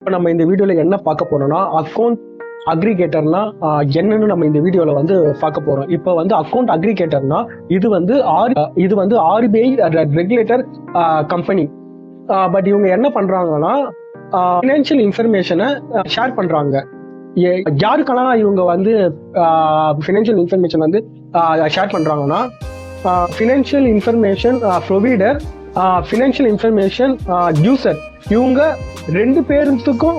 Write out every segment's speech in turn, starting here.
இப்போ நம்ம இந்த வீடியோல என்ன பார்க்க போறோம்னா அக்கௌண்ட் அக்ரிகேட்டர்னா என்னன்னு நம்ம இந்த வீடியோல வந்து பார்க்க போறோம். இப்போ வந்து அக்கௌண்ட் அக்ரிகேட்டர்னா இது வந்து ஆர்பிஐ ரெகுலேட்டர் கம்பெனி. பட் இவங்க என்ன பண்றாங்கன்னா ஃபினான்ஷியல் இன்ஃபர்மேஷனை ஷேர் பண்றாங்க. யாருக்கெல்லாம் இவங்க வந்து ஃபினான்ஷியல் இன்ஃபர்மேஷன் வந்து ஷேர் பண்றாங்கன்னா financial information provider, financial information user, இவங்க ரெண்டு பேருக்கும்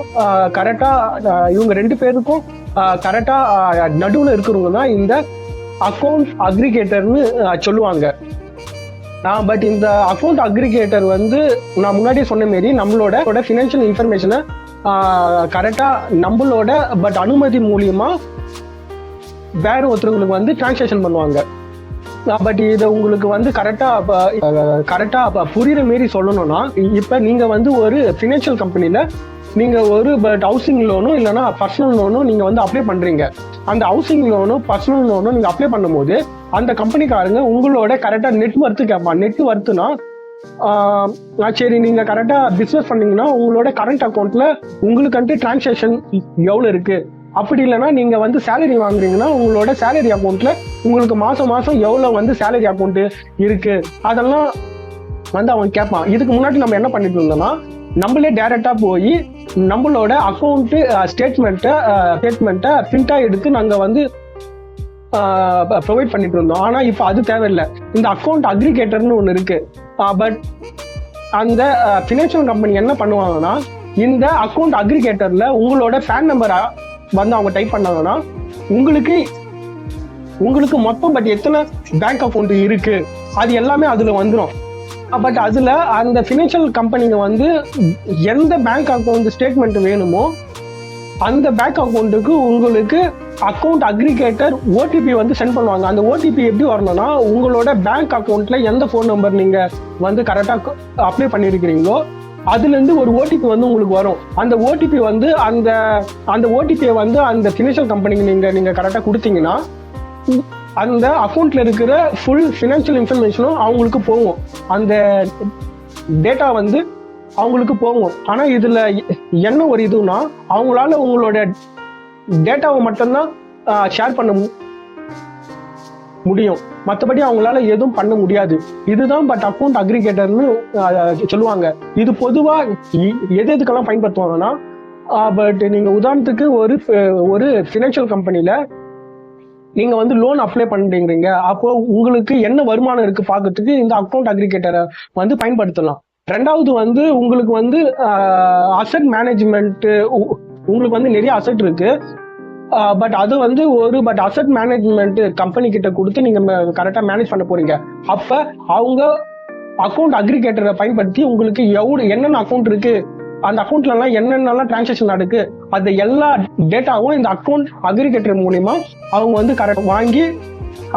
கரெக்டா நடுவில் இருக்கிறவங்க தான் இந்த அக்கௌண்ட் அக்ரிகேட்டர்னு சொல்லுவாங்க. பட் இந்த அக்கௌண்ட் அக்ரிகேட்டர் வந்து நான் முன்னாடியே சொன்ன மாரி நம்மளோட ஃபினான்ஷியல் இன்ஃபர்மேஷனை கரெக்டா நம்மளோட பட் அனுமதி மூலியமா வேற ஒருத்தவங்களுக்கு வந்து டிரான்சாக்ஷன் பண்ணுவாங்க. பட் இதை உங்களுக்கு வந்து கரெக்டா புரியுற மாரி சொல்லணும்னா, இப்ப நீங்க வந்து ஒரு ஃபினான்ஷியல் கம்பெனில நீங்க ஒரு ஹவுசிங் லோனும் இல்லைன்னா பர்சனல் லோனும் நீங்க வந்து அப்ளை பண்றீங்க. அந்த ஹவுசிங் லோனும் பர்சனல் லோனும் நீங்க அப்ளை பண்ணும்போது அந்த கம்பெனிக்காரங்க உங்களோட கரெக்டா நெட்வொர்த்து கேட்பான். நெட்வொர்த்துனா சரி, நீங்க கரெக்டா பிசினஸ் பண்ணீங்கன்னா உங்களோட கரண்ட் அக்கௌண்ட்ல உங்களுக்குன்ட்டு டிரான்சாக்ஷன் எவ்வளவு இருக்கு, அப்படி இல்லைன்னா நீங்க வந்து சேலரி வாங்குறீங்கன்னா உங்களோட சேலரி அக்கௌண்ட்ல உங்களுக்கு மாசம் எவ்வளவு வந்து சேலரி அக்கௌண்ட் இருக்கு, அதெல்லாம் வந்து அவன் கேட்பான். இதுக்கு முன்னாடி நம்ம என்ன பண்ணிட்டு இருந்தோம்னா, நம்மளே டைரக்டா போய் நம்மளோட அக்கௌண்ட் ஸ்டேட்மெண்ட்டை பிரிண்டா எடுத்து நாங்க வந்து ப்ரொவைட் பண்ணிட்டு இருந்தோம். ஆனா இப்ப அது தேவையில்லை. இந்த அக்கௌண்ட் அக்ரிகேட்டர்னு ஒண்ணு இருக்கு. பட் அந்த ஃபினான்ஷியல் கம்பெனி என்ன பண்ணுவாங்கன்னா, இந்த அக்கௌண்ட் அக்ரிகேட்டர்ல உங்களோட பேன் நம்பரை வந்து அவங்க டைப் பண்ணாங்கன்னா உங்களுக்கு மொத்தம் பட் எத்தனை பேங்க் அக்கௌண்ட் இருக்கு அது எல்லாமே அதுல வந்துடும். பட் அதுல அந்த ஃபினான்ஷியல் கம்பெனிங்க வந்து எந்த பேங்க் அக்கௌண்ட் ஸ்டேட்மெண்ட் வேணுமோ அந்த பேங்க் அக்கௌண்ட்டுக்கு உங்களுக்கு அக்கௌண்ட் அக்ரிகேட்டர் ஓடிபி வந்து சென்ட் பண்ணுவாங்க. அந்த ஓடிபி எப்படி வரணும்னா, உங்களோட பேங்க் அக்கௌண்ட்ல எந்த ஃபோன் நம்பர் நீங்க வந்து கரெக்டா அப்ளை பண்ணிருக்கிறீங்களோ அதுல இருந்து ஒரு ஓடிபி வந்து உங்களுக்கு வரும். அந்த ஓடிபி வந்து அந்த ஓடிபியை வந்து அந்த ஃபினான்ஷியல் கம்பெனிக்கு நீங்க கரெக்டா கொடுத்தீங்கன்னா அந்த அக்கௌண்ட்ல இருக்கிற ஃபுல் ஃபினான்ஷியல் இன்ஃபர்மேஷனும் அவங்களுக்கு போகும். அந்த டேட்டா வந்து அவங்களுக்கு போகும். ஆனா இதுல என்ன ஒரு இதுனா, அவங்களால உங்களோட டேட்டாவை மட்டும்தான் ஷேர் பண்ண முடியும், மற்றபடி அவங்களால எதுவும் பண்ண முடியாது. இதுதான் பட் அக்கௌண்ட் அக்ரிகேட்டர்னு சொல்லுவாங்க. இது பொதுவா எதுக்கெல்லாம் பயன்படுத்துவாங்கன்னா, பட் நீங்க உதாரணத்துக்கு ஒரு ஃபினான்ஷியல் கம்பெனில நீங்க வந்து லோன் அப்ளை பண்றீங்க. அப்போ உங்களுக்கு என்ன வருமானம் இருக்கு பார்க்கறதுக்கு இந்த அக்கௌண்ட் அக்ரிகேட்டரை வந்து பயன்படுத்தலாம். ரெண்டாவது வந்து உங்களுக்கு வந்து அசெட் மேனேஜ்மெண்ட், உங்களுக்கு வந்து நிறைய அசெட் இருக்கு. பட் அது வந்து அசெட் மேனேஜ்மெண்ட் கம்பெனி கிட்ட கொடுத்து நீங்க கரெக்டா மேனேஜ் பண்ண போறீங்க. அப்ப அவங்க அக்கௌண்ட் அக்ரிகேட்டரை பயன்படுத்தி உங்களுக்கு என்னென்ன அக்கௌண்ட் இருக்கு, அந்த அக்கௌண்ட்ல எல்லாம் என்னென்னலாம் டிரான்சாக்ஷன் நடக்கு, அந்த எல்லா டேட்டாவும் இந்த அக்கௌண்ட் அக்ரிகேட்டர் மூலியமா அவங்க வந்து கரெக்ட் வாங்கி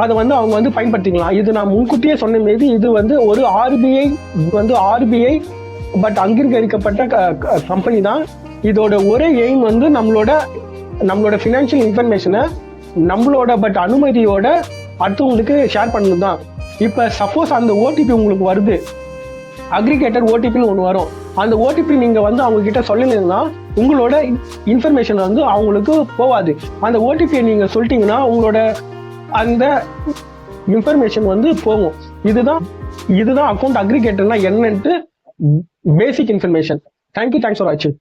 அதை வந்து அவங்க வந்து பயன்படுத்திக்கலாம். இது நான் முன்கூட்டியே சொன்ன மாரி இது வந்து ஒரு ஆர்பிஐ பட் அங்கீகரிக்கப்பட்ட கம்பெனி தான். இதோட ஒரே எய்ம் வந்து நம்மளோட ஃபினான்ஷியல் இன்ஃபர்மேஷனை நம்மளோட பட் அனுமதியோட அடுத்தவங்களுக்கு ஷேர் பண்ணணும் தான். இப்ப சப்போஸ் அந்த ஓடிபி உங்களுக்கு வருது, அக்ரிகேட்டர் ஓடிபின்னு ஒன்று வரும். அந்த ஓடிபி நீங்க வந்து அவங்க கிட்ட சொல்லலைன்னா உங்களோட இன்ஃபர்மேஷன் வந்து அவங்களுக்கு போகாது. அந்த ஓடிபியை நீங்க சொல்லிட்டீங்கன்னா உங்களோட அந்த இன்ஃபர்மேஷன் வந்து போகும். இதுதான் அக்கௌண்ட் அக்ரிகேட்டர்னா என்னன்ட்டு பேசிக் இன்ஃபர்மேஷன். தேங்க்யூ, தேங்க்ஸ் ஃபார் வாட்சிங்.